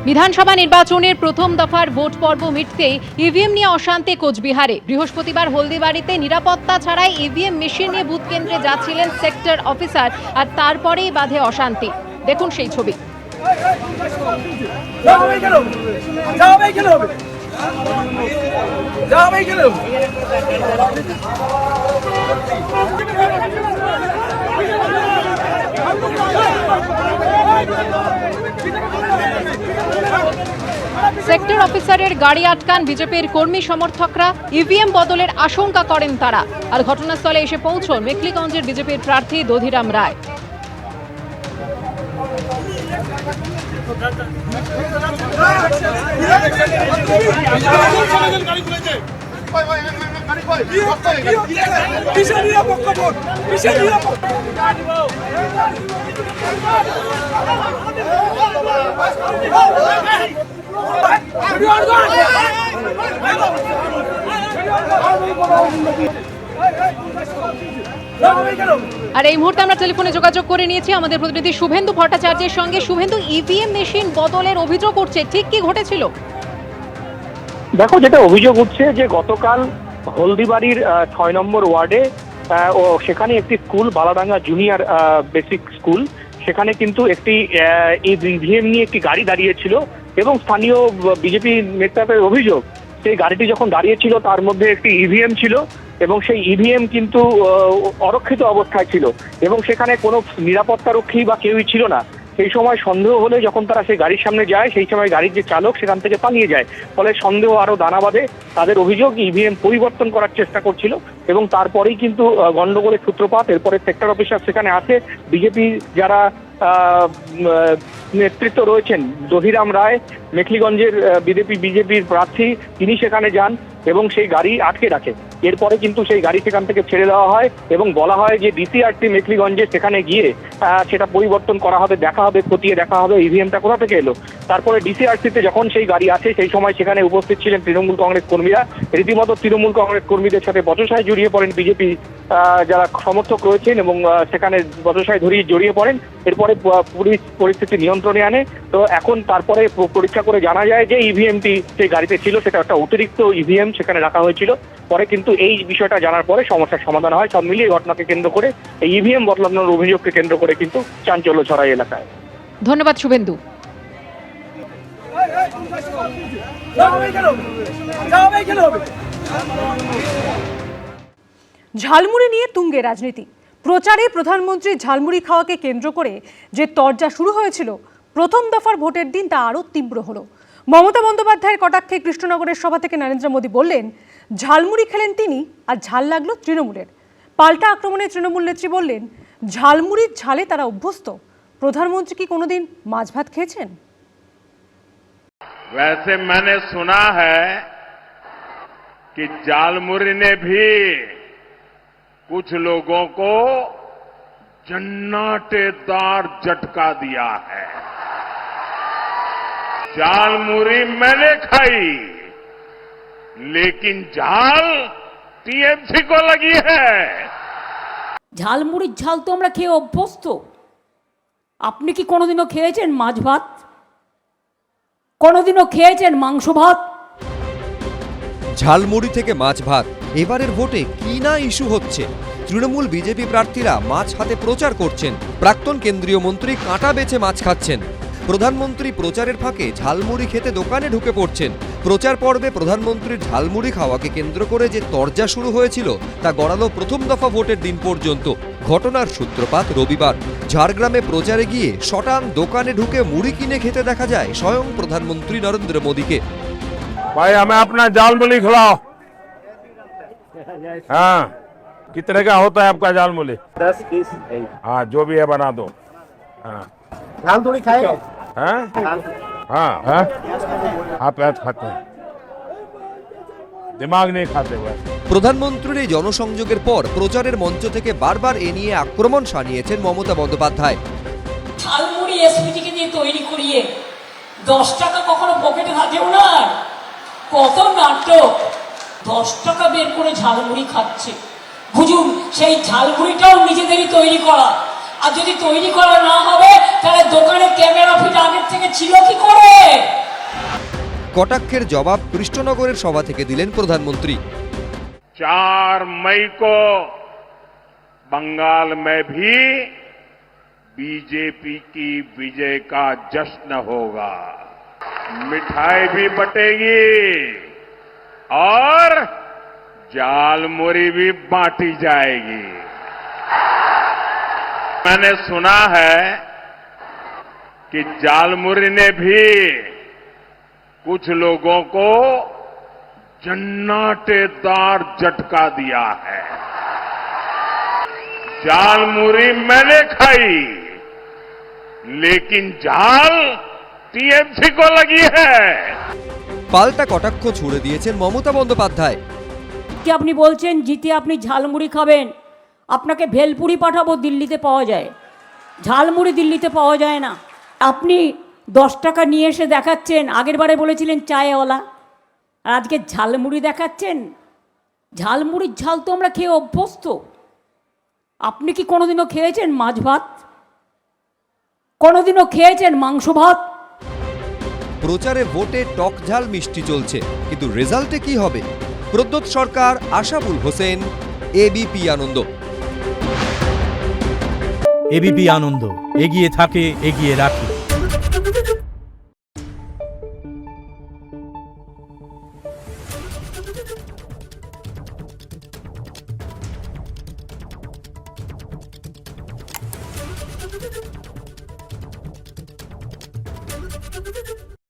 বিধানসভা নির্বাচনের প্রথম দফার ভোট পর্ব মিটতেই ইভিএম নিয়ে অশান্তি কোচবিহারে। বৃহস্পতিবার হলদিবাড়িতে নিরাপত্তা ছাড়াই ইভিএম মেশিন নিয়ে বুথ কেন্দ্রে যাচ্ছিলেন সেক্টর অফিসার, আর তারপরেই বাধে অশান্তি। দেখুন সেই ছবি। সেক্টর অফিসারের গাড়ি আটকান বিজেপির কর্মী সমর্থকরা। ইভিএম বদলের আশঙ্কা করেন তারা, আর ঘটনাস্থলে এসে পৌঁছন মেখলিগঞ্জের বিজেপির প্রার্থী দধিরাম রায়। আর এই মুহূর্তে আমরা টেলিফোনে যোগাযোগ করে নিয়েছি আমাদের প্রতিনিধি শুভেন্দু ভট্টাচার্যের সঙ্গে। শুভেন্দু, ইভিএম মেশিন বদলের অভিযোগ উঠছে, ঠিক কি ঘটেছিল? দেখো, যেটা অভিযোগ উঠছে যে গতকাল হলদিবাড়ির ৬ নম্বর ওয়ার্ডে ও সেখানে একটি school, Baladanga junior basic school, সেখানে কিন্তু একটি ইভিএম নিয়ে একটি গাড়ি দাঁড়িয়েছিল এবং স্থানীয় বিজেপি নেতাদের অভিযোগ সেই গাড়িটি যখন দাঁড়িয়েছিল তার মধ্যে একটি ইভিএম ছিল এবং সেই ইভিএম কিন্তু অরক্ষিত অবস্থায় ছিল এবং সেখানে কোনো নিরাপত্তারক্ষী বা কেউই ছিল না। সেই সময় সন্দেহ হলে যখন তারা সেই গাড়ির সামনে যায়, সেই সময় গাড়ির যে চালক সেখান থেকে পালিয়ে যায়। ফলে সন্দেহ আরও দানা বাঁধে। তাদের অভিযোগ ইভিএম পরিবর্তন করার চেষ্টা করছিল এবং তারপরেই কিন্তু গন্ডগোলের সূত্রপাত। এরপরে সেক্টর অফিসার সেখানে আসে, বিজেপি যারা নেতৃত্ব রয়েছেন, দধিরাম রায় মেখলিগঞ্জের বিজেপির প্রার্থী, তিনি সেখানে যান এবং সেই গাড়ি আটকে রাখে। এরপরে কিন্তু সেই গাড়ি সেখান থেকে ছেড়ে দেওয়া হয় এবং বলা হয় যে ডিসিআরটি মেখলিগঞ্জে সেখানে গিয়ে সেটা পরিবর্তন করা হবে, দেখা হবে, খতিয়ে দেখা হবে ইভিএমটা কোথা থেকে এলো। তারপরে ডিসিআরটিতে যখন সেই গাড়ি আসে সেই সময় সেখানে উপস্থিত ছিলেন তৃণমূল কংগ্রেস কর্মীরা। রীতিমতো তৃণমূল কংগ্রেস কর্মীদের সাথে বচসায় জড়িয়ে পড়েন বিজেপি যারা সমর্থক রয়েছেন এবং সেখানে বচসায় জড়িয়ে পড়েন। এরপরে পুলিশ পরিস্থিতি নিয়ন্ত্রণে আনে। তো এখন তারপরে পরীক্ষা করে জানা যায় যে ইভিএমটি সেই গাড়িতে ছিল সেটা একটা অতিরিক্ত ইভিএম সেখানে রাখা হয়েছিল। পরে কিন্তু এই বিষয়টা জানার পরে সমস্যার সমাধান হয়। সব মিলিয়ে ঘটনাকে কেন্দ্র করে, এই ইভিএম বদলানোর অভিযোগকে কেন্দ্র করে কিন্তু চাঞ্চল্য ছড়ায় এলাকায়। ধন্যবাদ শুভেন্দু। ঝালমুড়ি নিয়ে তুঙ্গে রাজনীতি। প্রচারে প্রধানমন্ত্রী ঝালমুড়ি খাওয়াকে কেন্দ্র করে যে তরজা শুরু হয়েছিল প্রথম দফার ভোটের দিন, তা আরও তীব্র হলো। মমতা বন্দ্যোপাধ্যায়ের কটাক্ষে কৃষ্ণনগরের সভা থেকে নরেন্দ্র মোদী বললেন ঝালমুড়ি খেলেন তিনি আর ঝাল লাগলো তৃণমূলের। পাল্টা আক্রমণে তৃণমূল নেত্রী বললেন ঝালমুড়ির ঝালে তারা অভ্যস্ত। প্রধানমন্ত্রী কি কোনোদিন মাছ ভাত খেয়েছেন? वैसे मैंने सुना है कि झालमुरी ने भी कुछ लोगों को जन्नाटेदार झटका दिया है। झालमुरी मैंने खाई, लेकिन झाल टीएमसी को लगी है। ঝালমুড়ির ঝাল তো আমরা খেয়ে অভ্যস্ত। আপনি কি কোনোদিনও খেয়েছেন মাছ ভাত? কোনোদিনও খেয়েছেন মাংস ভাত? ঝালমুড়ি থেকে মাছ ভাত, এবারের ভোটে কি না ইস্যু হচ্ছে। তৃণমূল বিজেপি প্রার্থীরা মাছ হাতে প্রচার করছেন, প্রাক্তন কেন্দ্রীয় মন্ত্রী কাঁটা বেছে মাছ খাচ্ছেন, প্রধানমন্ত্রী প্রচারের ফাঁকে ঝালমুড়ি খেতে দোকানে ঢুকে পড়ছেন। প্রচার পর্বে প্রধানমন্ত্রীর ঝালমুড়ি খাওয়াকে কেন্দ্র করে যে তরজা শুরু হয়েছিল তা গড়ালো প্রথম দফা ভোটের দিন পর্যন্ত। ঘটনার সূত্রপাত রবিবার। ঝাড়গ্রামে প্রচারে গিয়ে শটান দোকানে ঢুকে মুড়ি কিনে খেতে দেখা যায় স্বয়ং প্রধানমন্ত্রী নরেন্দ্র মোদীকে। भाई हमें अपना झालमुरी खिलाओ। हाँ, कितने का होता है आपका झालमुरी? 10 पीस। हाँ, जो भी है बना दो। हाँ, झाल थोड़ी खाएगा? हाँ, हाँ, हाँ, आप ऐसा खाते हैं, दिमाग नहीं खाते हुए। প্রধানমন্ত্রীর এই জনসংযোগের পর প্রচারের মঞ্চ থেকে বারবার এ নিয়ে আক্রমণ শানিয়েছেন মমতা বন্দ্যোপাধ্যায়। ঝালমুড়ি এসপিজিকে দিয়ে তৈরি করিয়ে 10 টাকা কখনো পকেটে থাকেও না। কত নাটক! 10 টাকা বের করে ঝালমুড়ি খাচ্ছে। বুঝুন, সেই ঝালমুড়িটাও নিজেদেরই তৈরি করা। আর যদি তৈরি করা না হবে তাহলে দোকানে ক্যামেরা ফিট আগের থেকে ছিল কি করে? কটাক্ষের জবাব কৃষ্ণনগরের সভা থেকে দিলেন প্রধানমন্ত্রী। 4 मई को बंगाल में भी बीजेपी की विजय का जश्न होगा, मिठाई भी बटेगी और झालमुरी भी बांटी जाएगी। मैंने सुना है कि झालमुरी ने भी कुछ लोगों को जन्नाटेदार झटका दिया है। झालमुरी मैंने खाई, लेकिन झाल टीएमसी को लगी है। পাল্টা কটাক্ষ ছুড়ে দিয়েছেন মমতা বন্দ্যোপাধ্যায়। কি আপনি বলছেন জিতে আপনি ঝালমুড়ি খাবেন, আপনাকে ভেলপুরি পাঠাবো, দিল্লিতে পাওয়া যায়, ঝালমুড়ি দিল্লিতে পাওয়া যায় না। আপনি 10 টাকা নিয়ে এসে দেখাচ্ছেন, আগের বারে বলেছিলেন চায়ওয়ালা, আর আজকে ঝালমুড়ি দেখাচ্ছেন। ঝালমুড়ির ঝাল তো আমরা খেয়ে অভ্যস্ত। আপনি কি কোনোদিনও খেয়েছেন মাছ ভাত? কোনোদিনও খেয়েছেন মাংস ভাত? প্রচারে ভোটে টক ঝাল মিষ্টি চলছে, কিন্তু রেজাল্টে কি হবে? প্রদ্যোৎ সরকার, আশাবুল হোসেন, এবিপি আনন্দ। এবিপি আনন্দ, এগিয়ে থাকে, এগিয়ে রাখে।